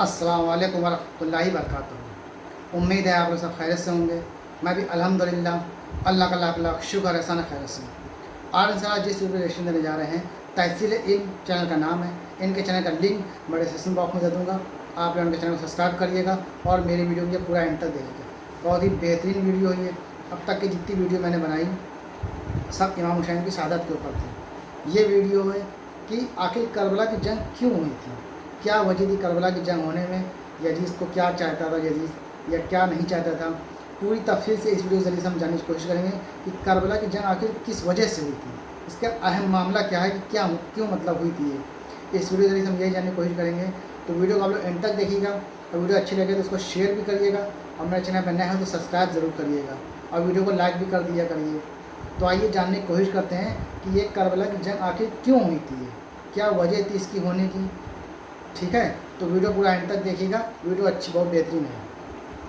अस्सलाम वालेकुम वरहमतुल्लाहि वबरकातुहू। उम्मीद है आप लोग सब खैरियत से होंगे। मैं भी अल्हम्दुलिल्लाह अल्लाह का लाख लाख शुक्र एहसान खैरियत से हूँ। आज इंशाअल्लाह जिस वीडियो रिएक्शन देने जा रहे हैं तहसील इल्म चैनल का नाम है। इनके चैनल का लिंक मैं डिस्क्रिप्शन बॉक्स में दे दूँगा। आप लोग इनके चैनल को सब्सक्राइब करिएगा और मेरी वीडियो को पूरा एंड तक देखिएगा। बहुत ही बेहतरीन वीडियो है ये। अब तक की जितनी वीडियो मैंने बनाई सब इमाम हुसैन की शहादत के ऊपर थी। ये वीडियो है कि आखिर करबला की जंग क्यों हुई थी, क्या वजह थी करबला की जंग होने में, यजीद को क्या चाहता था यजीद या क्या नहीं चाहता था। पूरी तफसील से इस वीडियो के जरिए से हम जानने की कोशिश करेंगे कि करबला की जंग आखिर किस वजह से हुई थी, इसका अहम मामला क्या है कि क्या क्यों मतलब हुई थी ये। इस वीडियो के जरिए से हम यही जानने की कोशिश करेंगे। तो वीडियो को आप लोग एंड तक देखिएगा और वीडियो अच्छी लगे तो उसको शेयर भी करिएगा और मेरे चैनल पर नए हो तो सब्सक्राइब ज़रूर करिएगा और वीडियो को लाइक भी कर दिया करिए। तो आइए जानने की कोशिश करते हैं कि ये करबला की जंग आखिर क्यों हुई थी, क्या वजह थी इसकी होने की। ठीक है, तो वीडियो पूरा एंड तक देखिएगा। वीडियो अच्छी बहुत बेहतरीन है।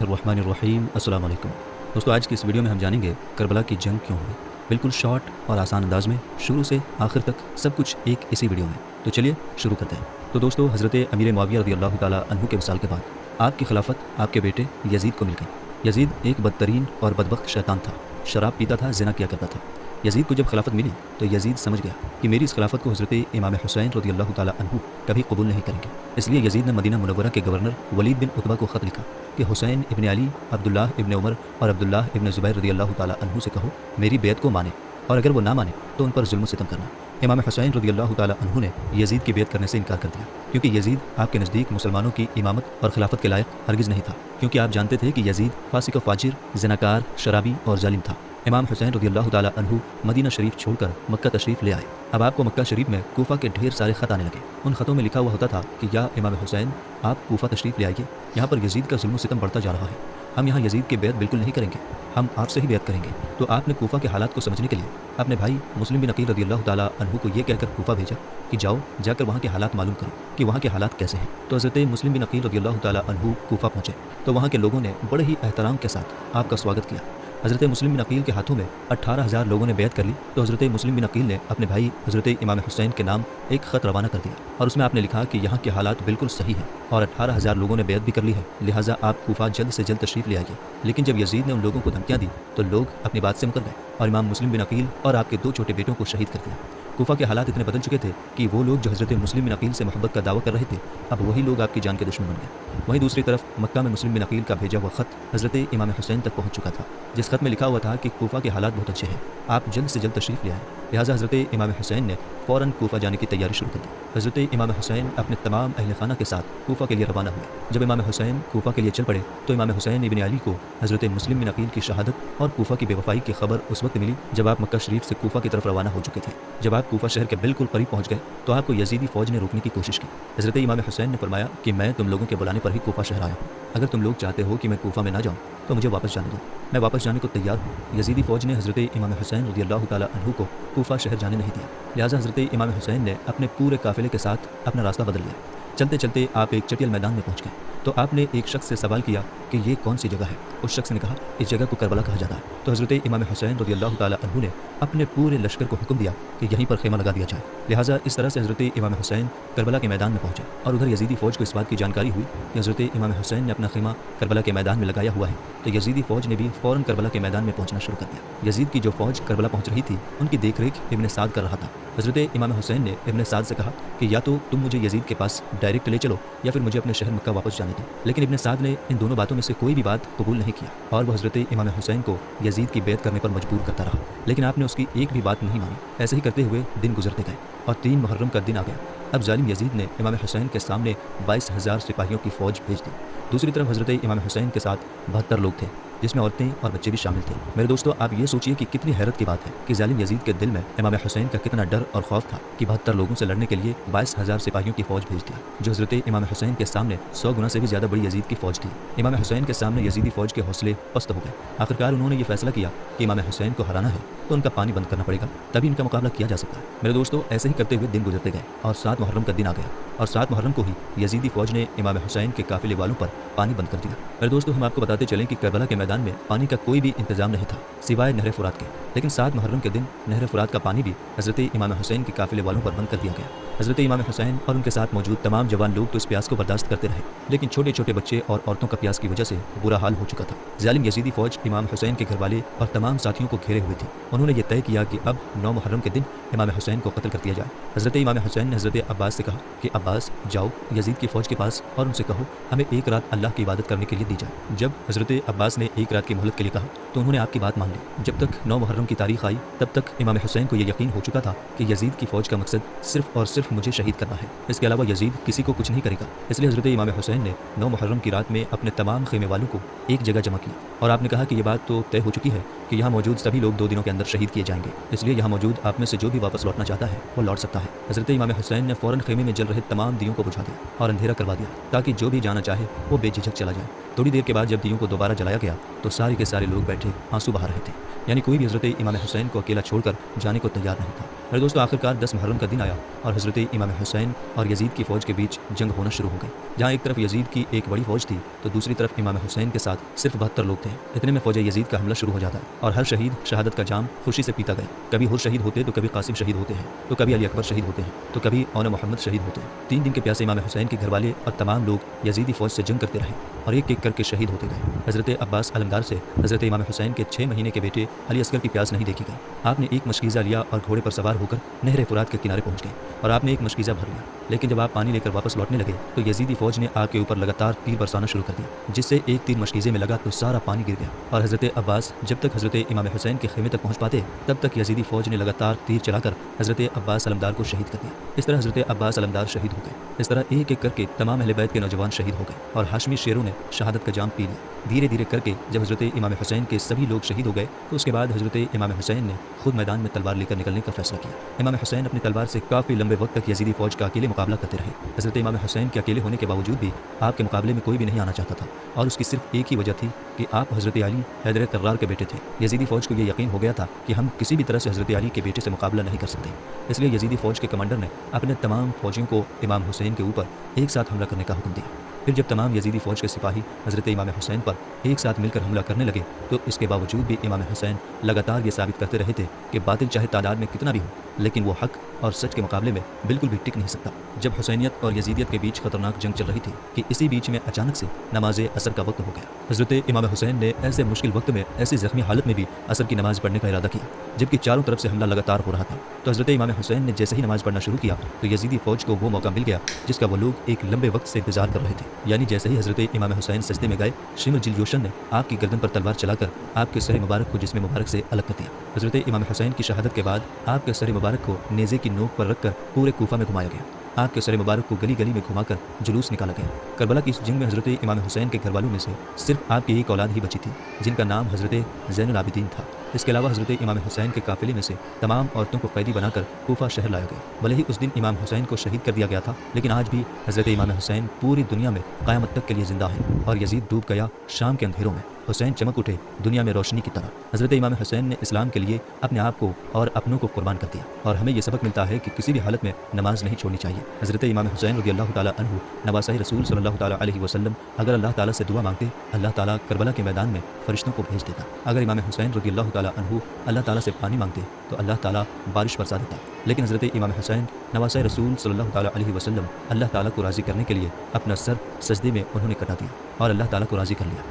रहमानिर्रहीम। अस्सलाम वालेकुम दोस्तों, आज की इस वीडियो में हम जानेंगे करबला की जंग क्यों हुई, बिल्कुल शॉर्ट और आसान अंदाज में, शुरू से आखिर तक सब कुछ एक इसी वीडियो में। तो चलिए शुरू करते हैं। तो दोस्तों, हज़रत अमीर मुआविया रज़ियल्लाहु ताला अन्हु के विसाल के बाद आपकी खिलाफत आपके बेटे यजीद को मिल गई। यजीद एक बदतरीन और बदबख्त शैतान था, शराब पीता था, ज़िना किया करता था। यजीद को जब खिलाफत मिली तो यजीद समझ गया कि मेरी इस खिलाफत को हज़रत इमाम हुसैन रज़ियल्लाहु ताला अन्हु कभी कबूल नहीं करेंगे। इसलिए यजीद ने मदीना मुनव्वरा के गवर्नर वलीद बिन उतबा को ख़त लिखा कि हुसैन इब्न अली, अब्दुल्लाह इब्न उमर और अब्दुल्लाह इब्न ज़ुबैर रज़ियल्लाहु ताला अन्हु से कहो मेरी बैत को माने, और अगर वो ना माने तो उन पर जुल्म सितम करना। इमाम हुसैन रज़ियल्लाहु ताला अन्हु ने यजीद की बैत करने से इनकार कर दिया, क्योंकि यजीद आपके नज़दीक मुसलमानों की इमामत और खिलाफत के लायक हरगिज़ नहीं था, क्योंकि आप जानते थे कि यजीद फासिक व फाजिर, ज़िनाकार, शराबी और जालिम था। इमाम हुसैन रज़ियल्लाहु ताला अन्हु मदीना शरीफ छोड़कर मक्का तशरीफ़ ले आए। अब आपको मक्का शरीफ में कूफा के ढेर सारे ख़त आने लगे। उन ख़तों में लिखा हुआ होता था कि या इमाम हुसैन, आप कूफा तशरीफ़ ले आइए, यहाँ पर यजीद का जुल्म सितम बढ़ता जा रहा है, हम यहाँ यजीद की बैत बिल्कुल नहीं करेंगे, हम आपसे ही बैत करेंगे। तो आपने कूफा के हालात को समझने के लिए अपने भाई मुस्लिम बिन अकील रज़ियल्लाहु ताला अन्हु को ये कहकर कूफा भेजा कि जाओ जाकर वहाँ के हालात मालूम करो कि वहाँ के हालात कैसे हैं। तो हज़रत मुस्लिम बिन अकील रज़ियल्लाहु ताला अन्हु कूफा पहुँचे तो वहाँ के लोगों ने बड़े ही एहतराम के साथ आपका स्वागत किया। हज़रत मुस्लिम बिन अकील के हाथों में 18,000 लोगों ने बैत कर ली। तो हज़रत मुस्लिम बिन अकील ने अपने भाई हज़रत इमाम हुसैन के नाम एक ख़त रवाना कर दिया और उसमें आपने लिखा कि यहाँ के हालात बिल्कुल सही हैं और 18,000 लोगों ने बैत भी कर ली है, लिहाजा आप कूफा जल्द से जल्द तशरीफ़ ले आइए। लेकिन जब यजीद ने उन लोगों को धमकियाँ दी तो लोग अपनी बात से मुकर गए और इमाम मुस्लिम बिन अकील और आपके 2 छोटे बेटों को शहीद कर दिया। कूफा के हालात इतने बदल चुके थे कि वो लोग जो हज़रत मुस्लिम बिन अकील से मोहब्बत का दावा कर रहे थे, अब वही लोग आपकी जान के दुश्मन बन गए। वहीं दूसरी तरफ मक्का में मुस्लिम बिन अकील का भेजा हुआ ख़त हज़रत इमाम हुसैन तक पहुँच चुका था, जिस ख़त में लिखा हुआ था कि कूफा के हालात बहुत अच्छे हैं, आप जल्द से जल्द तशरीफ़ ले आए। लिहाजा हज़रत इमाम हुसैन ने फ़ौरन कूफा जाने की तैयारी शुरू कर दी। हज़रत इमाम हुसैन अपने तमाम अहल खाना के साथ कूफा के लिए रवाना हुए। जब इमाम हुसैन कूफा के लिए चल पड़े तो इमाम हुसैन इब्न अली को हज़रत मुस्लिम बिन अकील की शहादत और कूफा की बेवफाई की खबर उस वक्त मिली जब आप मक्का शरीफ से कूफा की तरफ रवाना हो चुके थे। जब आप कूफा शहर के बिल्कुल करीब पहुँच गए तो आपको यजीदी फ़ौज ने रोकने की कोशिश की। हज़रत इमाम हुसैन ने फरमाया कि मैं तुम लोगों के बुलाने पर ही कूफा शहर आया हूँ, अगर तुम लोग चाहते हो कि मैं कूफा में ना जाऊँ तो मुझे वापस जाने दो, मैं वापस जाने को तैयार हूँ। यजीदी फ़ौज ने हज़रत इमाम हुसैन रज़ियल्लाहु ताला अन्हु को कूफा शहर जाने नहीं दिया। लिहाजा हज़रत इमाम हुसैन ने अपने पूरे काफ़िले के साथ अपना रास्ता बदल लिया। चलते चलते आप एक चटियल मैदान में पहुँच गए तो आपने एक शख्स से सवाल किया कि ये कौन सी जगह है। उस शख्स ने कहा इस जगह को करबला कहा जाता है। तो हज़रत इमाम हुसैन रज़ियल्लाहु ताला अन्हु ने अपने पूरे लश्कर को हुक्म दिया कि यहीं पर खेमा लगा दिया जाए। लिहाजा इस तरह से हज़रत इमाम हुसैन करबला के मैदान में पहुँचे और उधर यजीदी फ़ौज को इस बात की जानकारी हुई कि हज़रत इमाम हुसैन ने अपना खेमा करबला के मैदान में लगाया हुआ है। तो यजीदी फ़ौज ने भी फ़ौरन करबला के मैदान में पहुँचना शुरू कर दिया। यजीद की जो फ़ौज करबला पहुँच रही थी उनकी देख रेख इब्न साद कर रहा था। हज़रत इमाम हुसैन ने इब्न साद से कहा कि या तो तुम मुझे यजीद के पास डायरेक्ट ले चलो या फिर मुझे अपने शहर मक्का वापस जाने दो। लेकिन इब्न साद ने इन दोनों बातों में से कोई भी बात कबूल नहीं किया और वह हज़रत इमाम हुसैन को यजीद की बैत करने पर मजबूर करता रहा, लेकिन आपने उसकी एक भी बात नहीं मानी। ऐसे ही करते हुए दिन गुजरते गए और 3 मुहर्रम का दिन आ गया। अब जालिम यजीद ने इमाम हुसैन के सामने 22,000 सिपाहियों की फ़ौज भेज दी। दूसरी तरफ हज़रत इमाम हुसैन के साथ 72 लोग थे, जिसमें औरतें और बच्चे भी शामिल थे। मेरे दोस्तों, आप ये सोचिए कि कितनी हैरत की बात है कि जालिम यजीद के दिल में इमाम हुसैन का कितना डर और खौफ था कि 72 लोगों से लड़ने के लिए 22,000 सिपाहियों की फ़ौज भेज दिया, जो हज़रत इमाम हुसैन के सामने 100 गुना से भी ज़्यादा बड़ी यजीद की फ़ौज थी। इमाम हुसैन के सामने यजीदी फ़ौज के हौसले पस्त हो गए। आखिरकार उन्होंने ये फैसला किया कि इमाम हुसैन को हराना है तो उनका पानी बंद करना पड़ेगा, तभी इनका मुकाबला किया जा सकता है। मेरे दोस्तों, ऐसे ही करते हुए दिन गुजरते गए और 7 मुहर्रम का दिन आ गया और 7 मुहर्रम को ही यजीदी फ़ौज ने इमाम हुसैन के काफ़िले वालों पर पानी बंद कर दिया। मेरे दोस्तों, हम आपको बताते चलें कि करबला के मैदान में पानी का कोई भी इंतजाम नहीं था सिवाय नहर फुरात के, लेकिन 7 मुहर्रम के दिन नहर फुरात का पानी भी हज़रत इमाम हुसैन के काफ़िले वालों पर बंद कर दिया गया। حضرت امام حسین اور ان کے ساتھ موجود تمام جوان لوگ تو اس پیاس کو برداشت کرتے رہے، لیکن چھوٹے چھوٹے بچے اور عورتوں کا پیاس کی وجہ سے برا حال ہو چکا تھا۔ ظالم یزیدی فوج امام حسین کے گھر والے اور تمام ساتھیوں کو گھیرے ہوئے تھی۔ انہوں نے یہ طے کیا کہ اب 9 محرم کے دن امام حسین کو قتل کر دیا جائے۔ حضرت امام حسین نے حضرت عباس سے کہا کہ عباس جاؤ یزید کی فوج کے پاس اور ان سے کہو ہمیں ایک رات اللہ کی عبادت کرنے کے لیے دی جائے۔ جب حضرت عباس نے ایک رات کی مہلت کے لیے کہا تو انہوں نے آپ کی بات مان لی۔ جب تک 9 محرم کی تاریخ آئی تب تک امام حسین کو یہ یقین ہو چکا تھا کہ یزید کی فوج کا مقصد صرف اور صرف مجھے شہید کرنا ہے، اس کے علاوہ یزید کسی کو کچھ نہیں کرے گا۔ اس لیے حضرت امام حسین نے 9 محرم کی رات میں اپنے تمام خیمے والوں کو ایک جگہ جمع کیا اور آپ نے کہا کہ یہ بات تو طے ہو چکی ہے کہ یہاں موجود سبھی لوگ 2 دنوں کے اندر شہید کیے جائیں گے، اس لیے یہاں موجود آپ میں سے جو بھی واپس لوٹنا چاہتا ہے وہ لوٹ سکتا ہے۔ حضرت امام حسین نے فوراً خیمے میں جل رہے تمام دیوں کو بجھا دیا اور اندھیرا کروا دیا تاکہ جو بھی جانا چاہے وہ بے جھجک چلا جائے۔ تھوڑی دیر کے بعد جب دیوں کو دوبارہ جلایا گیا تو سارے کے سارے لوگ بیٹھے آنسو بہا رہے تھے، یعنی کوئی بھی حضرت امام حسین کو اکیلا چھوڑ کر جانے کو تیار نہیں تھا۔ میرے دوستو، آخرکار 10 محرم کا دن آیا اور حضرت امام حسین اور یزید کی فوج کے بیچ جنگ ہونا شروع ہو گئی۔ جہاں ایک طرف یزید کی ایک بڑی فوج تھی تو دوسری طرف امام حسین کے ساتھ صرف 72 لوگ تھے۔ اتنے میں فوج یزید کا حملہ شروع ہو جاتا ہے اور ہر شہید شہادت کا جام خوشی سے پیتا گیا۔ کبھی حر شہید ہوتے تو کبھی قاسم شہید ہوتے ہیں تو کبھی علی اکبر شہید ہوتے ہیں تو کبھی اون محمد شہید ہوتے ہیں۔ 3 دن کے پیاسے امام حسین کے گھر والے اور تمام لوگ یزیدی فوج سے جنگ کرتے رہے اور ایک ایک کر کے شہید ہوتے گئے۔ حضرت عباس علمدار سے حضرت امام حسین کے 6 مہینے کے بیٹے علی اصغر کی پیاس نہیں دیکھی گئی۔ آپ نے ایک مشکیزہ لیا اور گھوڑے پر سوار ہو کر نہر فرات کے کنارے پہنچ گئے اور آپ نے ایک مشکیزہ بھر لیا، لیکن جب آپ پانی لے کر واپس لوٹنے لگے تو یزیدی فوج نے آپ کے اوپر لگاتار تیر برسانا شروع کر دیا، جس سے ایک تیر مشکیزے میں لگا تو سارا پانی گر گیا اور حضرت عباس جب تک حضرت امام حسین کے خیمے تک پہنچ پاتے تب تک یزیدی فوج نے لگاتار تیر چلا کر حضرت عباس علمدار کو شہید کر دیا۔ اس طرح حضرت عباس علمدار شہید ہو گئے۔ اس طرح ایک ایک کر کے تمام اہل بیت کے نوجوان شہید ہو گئے اور ہاشمی شیروں نے شہادت کا جام پی لیا۔ دھیرے دھیرے کر کے جب حضرت امام حسین کے سبھی لوگ شہید ہو گئے تو اس کے بعد حضرت امام حسین نے خود میدان میں تلوار لے کر نکلنے کا فیصلہ کیا۔ امام حسین اپنی تلوار سے کافی لمبے وقت تک یزیدی فوج کا اکیلے مقابلہ کرتے رہے۔ حضرت امام حسین کے اکیلے ہونے کے باوجود بھی آپ کے مقابلے میں کوئی بھی نہیں آنا چاہتا تھا اور اس کی صرف ایک ہی وجہ تھی کہ آپ حضرت علی حیدر کرار کے بیٹے تھے۔ یزیدی فوج کو یہ یقین ہو گیا تھا کہ ہم کسی بھی طرح سے حضرت علی کے بیٹے سے مقابلہ نہیں کر سکتے، اس لیے یزیدی فوج کے کمانڈر نے اپنے تمام فوجیوں کو امام حسین کے اوپر ایک ساتھ حملہ کرنے کا حکم دیا۔ پھر جب تمام یزیدی فوج کے سپاہی حضرت امام حسین پر ایک ساتھ مل کر حملہ کرنے لگے تو اس کے باوجود بھی امام حسین لگاتار یہ ثابت کرتے رہے تھے کہ باطل چاہے تعداد میں کتنا بھی ہو لیکن وہ حق اور سچ کے مقابلے میں بالکل بھی ٹک نہیں سکتا۔ جب حسینیت اور یزیدیت کے بیچ خطرناک جنگ چل رہی تھی کہ اسی بیچ میں اچانک سے نماز عصر کا وقت ہو گیا۔ حضرت امام حسین نے ایسے مشکل وقت میں ایسی زخمی حالت میں بھی عصر کی نماز پڑھنے کا ارادہ کیا جبکہ چاروں طرف سے حملہ لگاتار ہو رہا تھا۔ تو حضرت امام حسین نے جیسے ہی نماز پڑھنا شروع کیا تو یزیدی فوج کو وہ موقع مل گیا جس کا وہ لوگ ایک لمبے وقت سے انتظار کر رہے تھے، یعنی جیسے ہی حضرت امام حسین سجدے میں گئے شمر جل یوشن نے آپ کی گردن پر تلوار چلا کر آپ کے سر مبارک کو جسم مبارک سے الگ کر دیا۔ حضرت امام حسین کی شہادت کے بعد آپ کے سر مبارک کو نیزے کی نوک پر رکھ کر پورے کوفہ میں گھمایا گیا۔ آپ کے سر مبارک کو گلی گلی میں گھما کر جلوس نکالا گیا۔ کربلا کی اس جنگ میں حضرت امام حسین کے گھر والوں میں سے صرف آپ کی ایک اولاد ہی بچی تھی جن کا نام حضرت زین العابدین تھا۔ اس کے علاوہ حضرت امام حسین کے قافلے میں سے تمام عورتوں کو قیدی بنا کر کوفہ شہر لایا گیا۔ بھلے ہی اس دن امام حسین کو شہید کر دیا گیا تھا لیکن آج بھی حضرت امام حسین پوری دنیا میں قیامت تک کے لیے زندہ ہیں اور یزید ڈوب گیا شام کے اندھیروں میں، حسین چمک اٹھے دنیا میں روشنی کی طرح۔ حضرت امام حسین نے اسلام کے لیے اپنے آپ کو اور اپنوں کو قربان کر دیا اور ہمیں یہ سبق ملتا ہے کہ کسی بھی حالت میں نماز نہیں چھوڑنی چاہیے۔ حضرت امام حسین رضی اللہ تعالیٰ عنہ نواسہ رسول صلی اللہ تعالیٰ علیہ وسلم اگر اللہ تعالیٰ سے دعا مانگتے اللہ تعالیٰ کربلا کے میدان میں فرشتوں کو بھیج دیتا۔ اگر امام حسین رضی اللہ تعالیٰ عنہ اللہ تعالیٰ سے پانی مانگتے تو اللہ تعالیٰ بارش برسا دیتا، لیکن حضرت امام حسین نواسہ رسول صلی اللہ تعالیٰ علیہ وسلم اللہ تعالیٰ کو راضی کرنے کے لیے اپنا سر سجدے میں انہوں نے کٹا دیا اور اللہ تعالیٰ کو راضی کر لیا۔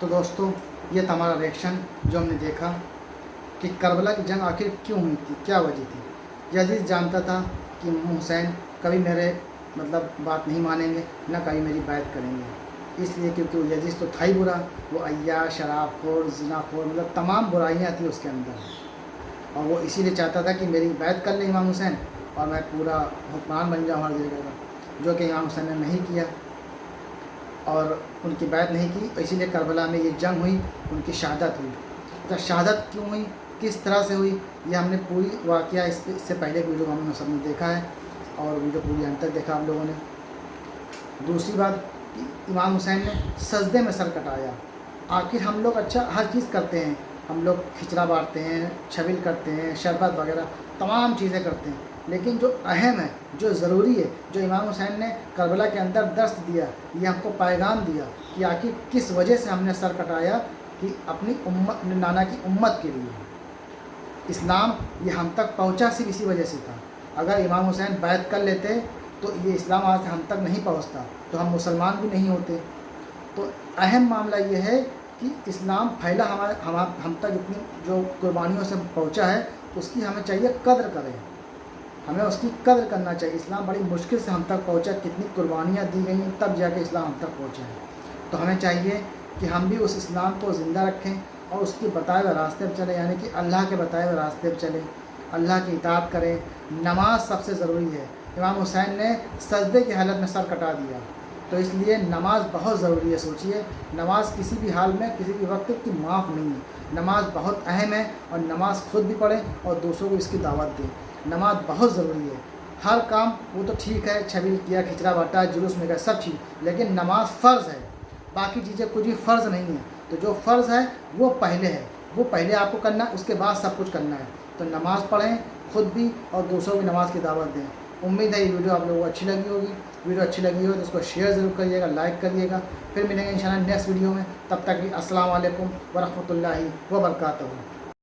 تو دوستوں، یہ تھا ہمارا ریئیکشن جو ہم نے دیکھا کہ کربلا کی جنگ آخر کیوں ہوئی تھی، کیا وجہ تھی۔ یزید جانتا تھا کہ حسین کبھی میرے بات نہیں مانیں گے نہ کبھی میری بیعت کریں گے، اس لیے کیونکہ وہ یزید تو تھا ہی برا، وہ عیاش، شراب خور، زنا خور، تمام برائیاں تھیں اس کے اندر، اور وہ اسی لیے چاہتا تھا کہ میری بیعت کر لیں امام حسین اور میں پورا حکمران بن جاؤں ہر جگہ کا، جو کہ امام حسین نے نہیں کیا اور ان کی بیعت نہیں کی، اسی لیے کربلا میں یہ جنگ ہوئی، ان کی شہادت ہوئی۔ تو شہادت کیوں ہوئی، کس طرح سے ہوئی، یہ ہم نے پوری واقعہ اس سے پہلے ویڈیو ہم نے سب نے دیکھا ہے اور ویڈیو پوری انت تک دیکھا آپ لوگوں نے۔ دوسری بات کہ امام حسین نے سجدے میں سر کٹایا۔ آخر ہم لوگ اچھا ہر چیز کرتے ہیں، ہم لوگ کھچڑا بانٹتے ہیں، چھبیل کرتے ہیں، شربت وغیرہ تمام چیزیں کرتے ہیں، لیکن جو اہم ہے، جو ضروری ہے، جو امام حسین نے کربلا کے اندر درس دیا، یہ ہم کو پیغام دیا کہ آخر کس وجہ سے ہم نے سر کٹایا، کہ اپنی امت، نانا کی امت کے لیے۔ اسلام یہ ہم تک پہنچا صرف اسی وجہ سے تھا، अगर इमाम हुसैन बैत कर लेते तो ये इस्लाम आज हम तक नहीं पहुंचता, तो हम मुसलमान भी नहीं होते। तो अहम मामला ये है कि इस्लाम फैला हम तक इतनी जो कुर्बानियों से पहुंचा है, उसकी हमें चाहिए कद्र करें, हमें उसकी कद्र करना चाहिए। इस्लाम बड़ी मुश्किल से हम तक पहुंचा, कितनी कुर्बानियाँ दी गई हैं तब जाके इस्लाम हम तक पहुंचा है। तो हमें चाहिए कि हम भी उस इस्लाम को ज़िंदा रखें और उसके बताए हुए रास्ते पर चलें, यानी कि अल्लाह के बताए हुए रास्ते पर चलें, अल्लाह की इताअत करें। नमाज सबसे ज़रूरी है। इमाम हुसैन ने सजदे की हालत में सर कटा दिया, तो इसलिए नमाज बहुत ज़रूरी है। सोचिए, नमाज किसी भी हाल में किसी भी वक्त की माफ़ नहीं है। नमाज बहुत अहम है और नमाज खुद भी पढ़ें और दूसरों को इसकी दावत दें। नमाज बहुत ज़रूरी है। हर काम वो तो ठीक है, छबील किया, खिचड़ा बांटा, जुलूस में गया, सब चीज़, लेकिन नमाज फ़र्ज़ है। बाकी चीज़ें कुछ भी फ़र्ज़ नहीं है। तो जो फ़र्ज़ है वो पहले है, वो पहले आपको करना है, उसके बाद सब कुछ करना है। तो नमाज़ पढ़ें खुद भी और दूसरों की नमाज की दावत दें। उम्मीद है ये वीडियो आप लोगों को अच्छी लगी होगी। वीडियो अच्छी लगी हो तो उसको शेयर ज़रूर करिएगा, लाइक करिएगा। फिर मिलेंगे इंशाल्लाह नेक्स्ट वीडियो में। तब तक भी अस्सलाम वालेकुम व रहमतुल्लाहि व बरकातहू।